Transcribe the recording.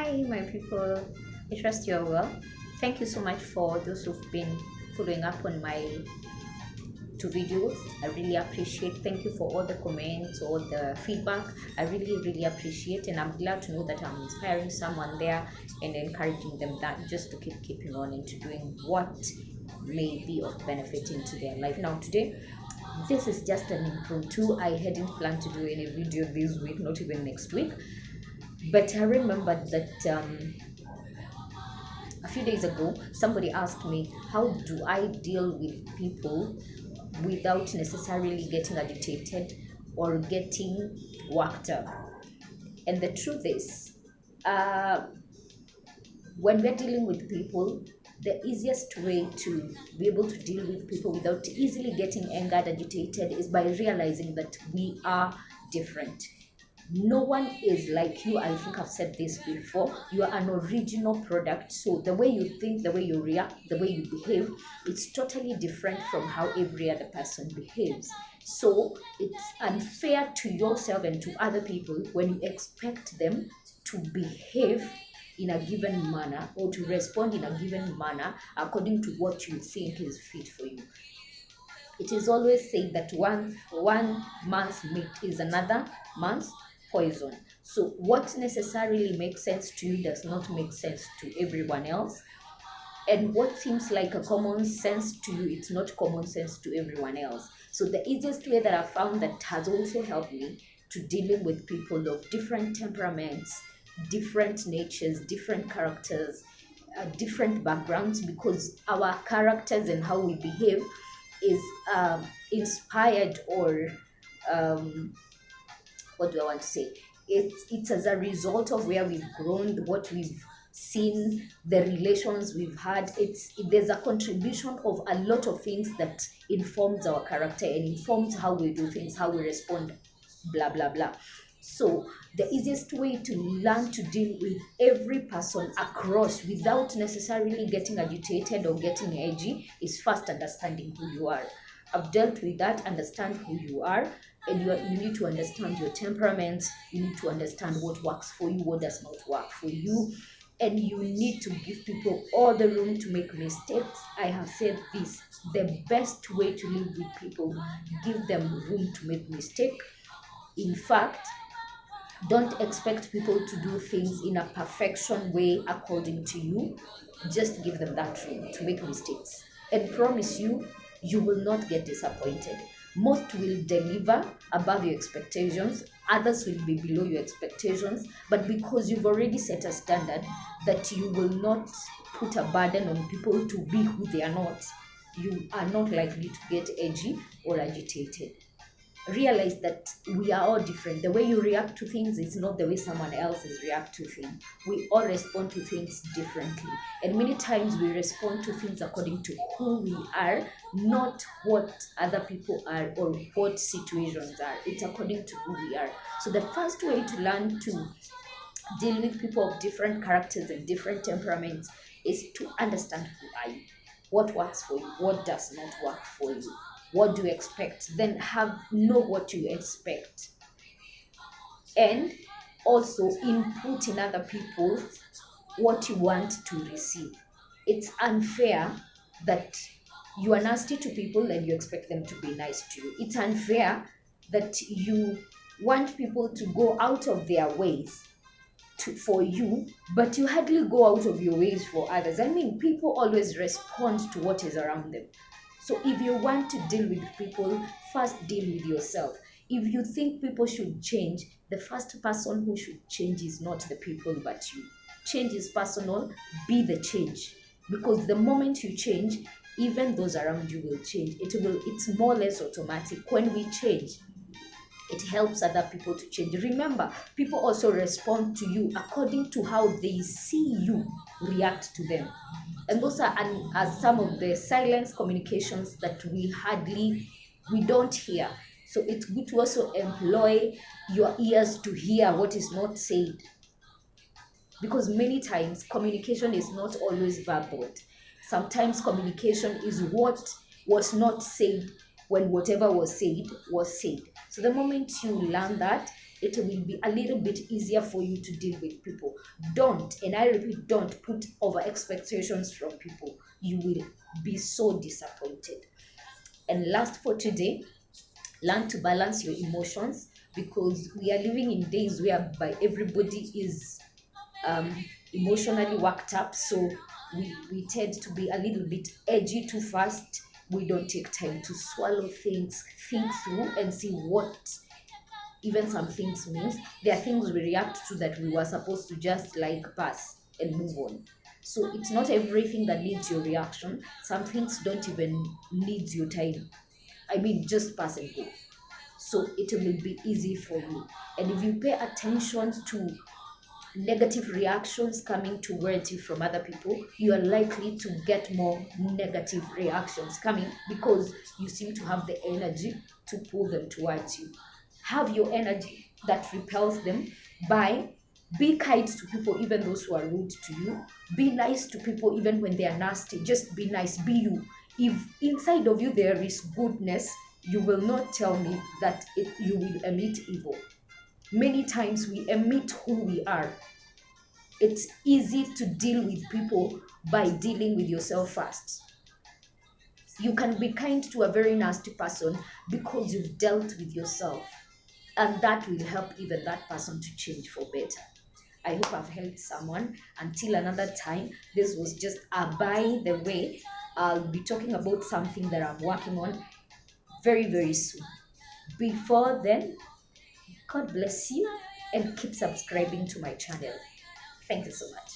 Hi, my people. I trust you're well. Thank you so much for those who've been following up on my two videos. I really appreciate. Thank you for all the comments, all the feedback. I really appreciate, and I'm glad to know that I'm inspiring someone there and encouraging them that just to keeping on into doing what may be of benefit into their life. Now today, this is just an impromptu. I hadn't planned to do any video this week, not even next week. But I remembered that a few days ago, somebody asked me, how do I deal with people without necessarily getting agitated or getting worked up? And the truth is, when we're dealing with people, the easiest way to be able to deal with people without easily getting angered, agitated, is by realizing that we are different. No one is like you. I think I've said this before. You are an original product. So the way you think, the way you react, the way you behave, it's totally different from how every other person behaves. So it's unfair to yourself and to other people when you expect them to behave in a given manner or to respond in a given manner according to what you think is fit for you. It is always said that one man's meat is another man's poison. So what necessarily makes sense to you does not make sense to everyone else. And what seems like a common sense to you, it's not common sense to everyone else. So the easiest way that I found that has also helped me to dealing with people of different temperaments, different natures, different characters, different backgrounds, because our characters and how we behave is inspired or what do I want to say? It's as a result of where we've grown, what we've seen, the relations we've had. There's a contribution of a lot of things that informs our character and informs how we do things, how we respond, blah blah blah. So the easiest way to learn to deal with every person across without necessarily getting agitated or getting edgy is first understanding who you are. I've dealt with that. Understand who you are, and you need to understand your temperament. You need to understand what works for you, what does not work for you, and you need to give people all the room to make mistakes. I have said this: the best way to live with people, give them room to make mistake. In fact, don't expect people to do things in a perfection way according to you. Just give them that room to make mistakes, and promise you, you will not get disappointed. Most will deliver above your expectations, others will be below your expectations, but because you've already set a standard that you will not put a burden on people to be who they are not, you are not likely to get edgy or agitated. Realize that we are all different. The way you react to things is not the way someone else is react to things. We all respond to things differently, and many times we respond to things according to who we are, not what other people are or what situations are. It's according to who we are. So the first way to learn to deal with people of different characters and different temperaments is to understand who are you, what works for you, what does not work for you, what do you expect. Then know what you expect, and also input in other people what you want to receive. It's unfair that you are nasty to people and you expect them to be nice to you. It's unfair that you want people to go out of their ways for you, but you hardly go out of your ways for others. I mean, people always respond to what is around them. So if you want to deal with people, first deal with yourself. If you think people should change, the first person who should change is not the people but you. Change is personal. Be the change, because the moment you change, even those around you will change. It's more or less automatic. When we change, it helps other people to change. Remember, people also respond to you according to how they see you react to them. And those are some of the silence communications that we don't hear. So it's good to also employ your ears to hear what is not said, because many times communication is not always verbal. Sometimes communication is what was not said when whatever was said was said. So the moment you learn that, it will be a little bit easier for you to deal with people. Don't, and I repeat, don't put over expectations from people. You will be so disappointed. And last for today, learn to balance your emotions, because we are living in days whereby everybody is emotionally worked up. So we tend to be a little bit edgy too fast. We don't take time to swallow things, think through, and see what even some things means. There are things we react to that we were supposed to just like pass and move on. So it's not everything that needs your reaction. Some things don't even need your time. I mean, just pass and go. So it will be easy for you. And if you pay attention to negative reactions coming towards you from other people, you are likely to get more negative reactions coming, because you seem to have the energy to pull them towards you. Have your energy that repels them by be kind to people, even those who are rude to you. Be nice to people, even when they are nasty. Just be nice, be you. If inside of you there is goodness, you will not tell me that you will emit evil. Many times we emit who we are. It's easy to deal with people by dealing with yourself first. You can be kind to a very nasty person because you've dealt with yourself, and that will help even that person to change for better. I hope I've helped someone. Until another time, this was just a by the way. I'll be talking about something that I'm working on very, very soon. Before then, God bless you and keep subscribing to my channel. Thank you so much.